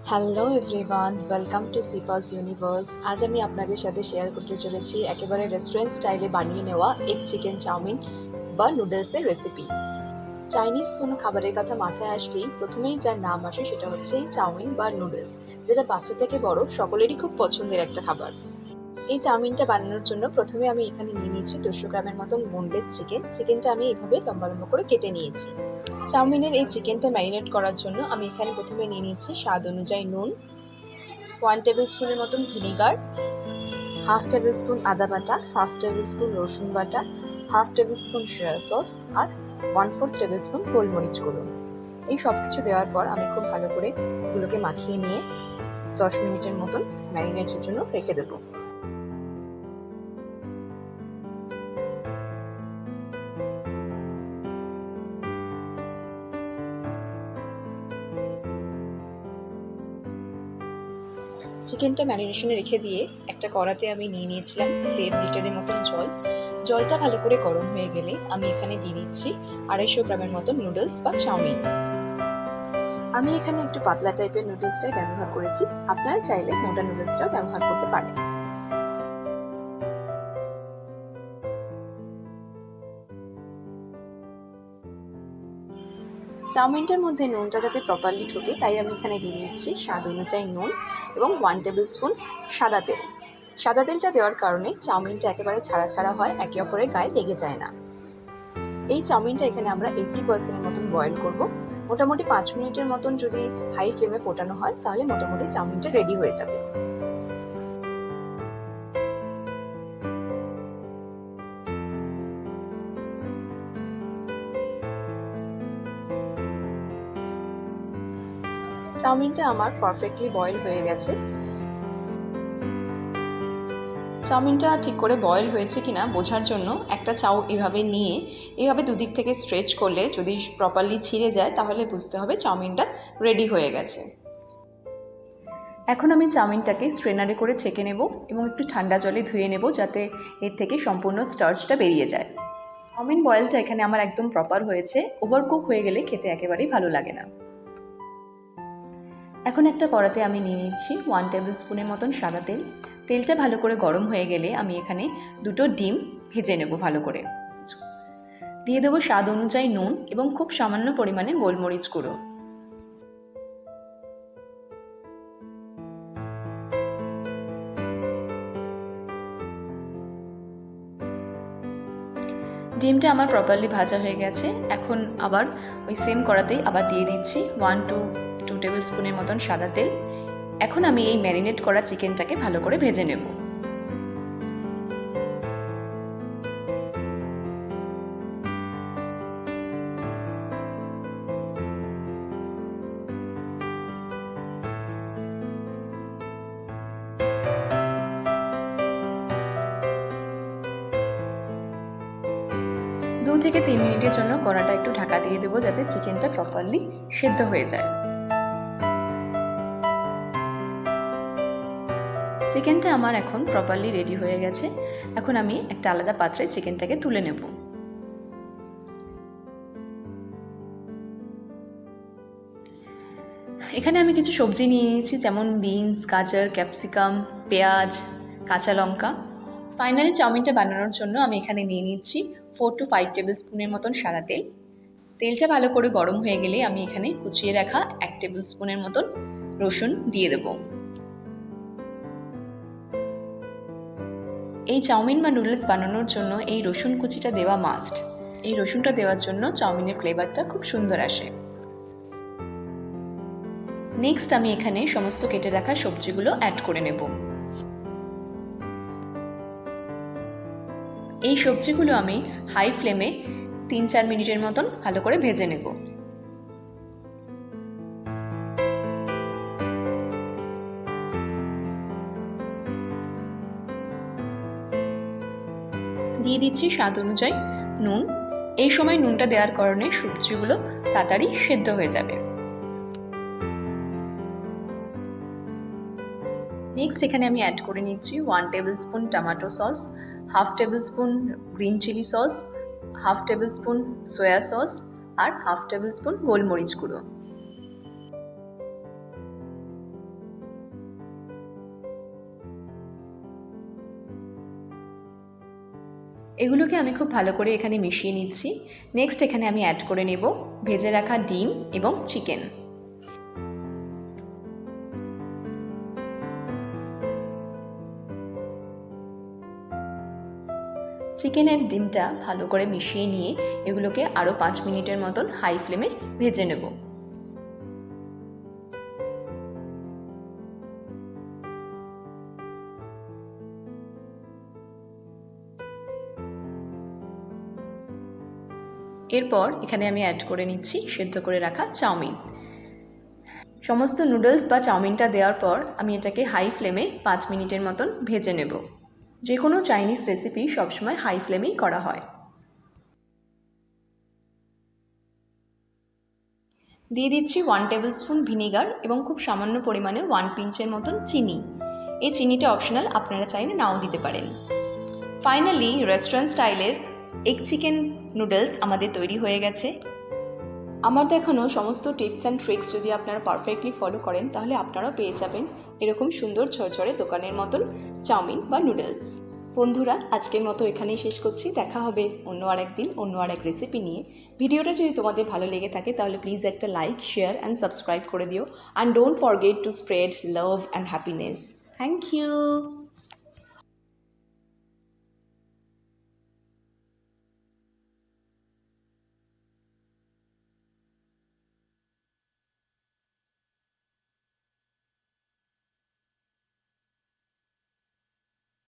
Hello everyone, welcome to Sifa's universe. আজ আমি আপনাদের সাথে শেয়ার করতে চলেছি একেবারে রেস্টুরেন্ট স্টাইলে বানিয়ে নেওয়া এগ চিকেন চাউমিন বা নুডলসের রেসিপি। চাইনিজ কোনো খাবারের কথা মাথায় আসলেই প্রথমেই যার নাম আসে সেটা হচ্ছে এই চাউমিন বা নুডলস, যেটা বাচ্চা থেকে বড় সকলেরই খুব পছন্দের একটা খাবার। এই চাউমিনটা বানানোর জন্য প্রথমে আমি এখানে নিয়ে নিয়েছি 200 গ্রামের মতন বোনলেস চিকেনটা আমি এইভাবে লম্বা লম্বা করে কেটে নিয়েছি। চাউমিনের এই চিকেনটা ম্যারিনেট করার জন্য আমি এখানে প্রথমে নিয়ে নিচ্ছি স্বাদ অনুযায়ী নুন, 1 টেবিল স্পুনের মতন ভিনেগার, হাফ টেবিল স্পুন আদা বাটা, হাফ টেবিল স্পুন রসুন বাটা, half tablespoon soya sauce আর 1/4 টেবিল স্পুন গোলমরিচ গুঁড়ো। এই সব কিছু দেওয়ার পর আমি খুব ভালো করে এগুলোকে মাখিয়ে নিয়ে 10 মিনিটের মতন ম্যারিনেটের জন্য রেখে দেবো। চিকেনটা ম্যারিনেশনে রেখে দিয়ে একটা কড়াতে আমি নিয়ে নিয়েছিলাম 1.5 লিটারের মতন জল। জলটা ভালো করে গরম হয়ে গেলে আমি এখানে দিয়ে দিচ্ছি 250 গ্রামের মতন নুডলস বা চাউমিন। আমি এখানে একটু পাতলা টাইপের নুডলসটাই ব্যবহার করেছি, আপনারা চাইলে মোটা নুডলসটাও ব্যবহার করতে পারেন। চাউমিনটার মধ্যে নুনটা যাতে প্রপারলি ঢোকে তাই আমি এখানে দিয়ে দিচ্ছি স্বাদ অনুযায়ী নুন এবং 1 টেবিল স্পুন সাদা তেল। সাদা তেলটা দেওয়ার কারণে চাউমিনটা একেবারে ছাড়া ছাড়া হয়, একে অপরের গায়ে লেগে যায় না। এই চাউমিনটা এখানে আমরা 80% মতন বয়েল করব। মোটামুটি 5 মিনিটের মতন যদি হাই ফ্লেমে ফোটানো হয় তাহলে মোটামুটি চাউমিনটা রেডি হয়ে যাবে। চাউমিনটা আমার পারফেক্টলি বয়েল হয়ে গেছে। চাউমিনটা ঠিক করে বয়েল হয়েছে কিনা বোঝার জন্য একটা চাউ এভাবে নিয়ে এভাবে দুদিক থেকে স্ট্রেচ করলে যদি প্রপারলি ছিঁড়ে যায় তাহলে বুঝতে হবে চাউমিনটা রেডি হয়ে গেছে। এখন আমি চাউমিনটাকে স্ট্রেনারে করে ছেঁকে নেব এবং একটু ঠান্ডা জলে ধুয়ে নেব যাতে এর থেকে সম্পূর্ণ স্টার্চটা বেরিয়ে যায়। চাউমিন বয়েলটা এখানে আমার একদম প্রপার হয়েছে, ওভারকুক হয়ে গেলে খেতে একেবারেই ভালো লাগে না। এখন একটা কড়াতে আমি নিয়ে নিচ্ছি 1 টেবিল স্পুনের মতন সাদা তেল। তেলটা ভালো করে গরম হয়ে গেলে আমি এখানে 2টো ডিম ভেজে নেব ভালো করে। দিয়ে দেবো স্বাদ অনুযায়ী নুন এবং খুব সামান্য পরিমাণে গোলমরিচ গুঁড়ো। ডিমটা আমার প্রপারলি ভাজা হয়ে গেছে। এখন আবার ওই সেম কড়াতেই আবার দিয়ে দিচ্ছি 1 to 2 টেবিল স্পুনের মতন সাদা তেল। এখন আমি এই ম্যারিনেট করা চিকেনটাকে ভালো করে ভেজে নেব। দু থেকে 3 মিনিটের জন্য কড়াটা একটু ঢাকা দিয়ে দেবো যাতে চিকেনটা প্রপারলি সেদ্ধ হয়ে যায়। চিকেনটা আমার এখন প্রপারলি রেডি হয়ে গেছে। এখন আমি একটা আলাদা পাত্রে চিকেনটাকে তুলে নেব। এখানে আমি কিছু সবজি নিয়ে নিয়েছি, যেমন বিনস, গাজর, ক্যাপসিকাম, পেঁয়াজ, কাঁচা লঙ্কা। ফাইনালি চাউমিনটা বানানোর জন্য আমি এখানে নিয়ে নিচ্ছি 4 to 5 টেবিল স্পুনের মতন সাদা তেল। তেলটা ভালো করে গরম হয়ে গেলে আমি এখানে কুচিয়ে রাখা 1 টেবিল স্পুনের মতন রসুন দিয়ে দেব। এই চাউমিন বা নুডলস বানানোর জন্য এই রসুন কুচিটা দেওয়া মাস্ট। এই রসুনটা দেওয়ার জন্য চাউমিনের ফ্লেভারটা খুব সুন্দর আসে। নেক্সট আমি এখানে সমস্ত কেটে রাখা সবজিগুলো অ্যাড করে নেব। এই সবজিগুলো আমি হাই ফ্লেমে 3-4 মিনিটের মতন ভালো করে ভেজে নেব। দিয়ে দিচ্ছি স্বাদ অনুযায়ী নুন। এই সময় নুনটা দেওয়ার কারণে সবজিগুলো তাড়াতাড়ি সেদ্ধ হয়ে যাবে। নেক্সট এখানে আমি অ্যাড করে নিচ্ছি 1 tablespoon tomato sauce, half tablespoon green chilli sauce, half tablespoon soya sauce আর হাফ টেবিল স্পুন গোলমরিচ গুঁড়ো। এগুলোকে আমি খুব ভালো করে এখানে মিশিয়ে নিচ্ছি। নেক্সট এখানে আমি অ্যাড করে নেব ভেজে রাখা ডিম এবং চিকেন। চিকেনের ডিমটা ভালো করে মিশিয়ে নিয়ে এগুলোকে আরও 5 মিনিটের মতন হাই ফ্লেমে ভেজে নেব। এরপর এখানে আমি অ্যাড করে নিচ্ছি সেদ্ধ করে রাখা চাউমিন। সমস্ত নুডলস বা চাউমিনটা দেওয়ার পর আমি এটাকে হাই ফ্লেমে 5 মিনিটের মতন ভেজে নেব। যে কোনো চাইনিজ রেসিপি সবসময় হাই ফ্লেমেই করা হয়। দিয়ে দিচ্ছি 1 টেবিল স্পুন ভিনিগার এবং খুব সামান্য পরিমাণে 1 পিঞ্চের মতন চিনি। এই চিনিটা অপশনাল, আপনারা চাইলে নাও দিতে পারেন। ফাইনালি রেস্টুরেন্ট স্টাইলের এগ চিকেন নুডলস আমাদের তৈরি হয়ে গেছে। আমার দেখানো সমস্ত টিপস অ্যান্ড ট্রিক্স যদি আপনারা পারফেক্টলি ফলো করেন তাহলে আপনারাও পেয়ে যাবেন এরকম সুন্দর ঝরঝরে দোকানের মতন চাউমিন বা নুডলস। বন্ধুরা, আজকের মতো এখানেই শেষ করছি। দেখা হবে অন্য আরেকদিন অন্য আরেক রেসিপি নিয়ে। ভিডিওটা যদি তোমাদের ভালো লেগে থাকে তাহলে প্লিজ একটা লাইক, শেয়ার অ্যান্ড সাবস্ক্রাইব করে দিও। And don't forget to spread love and happiness. Thank you.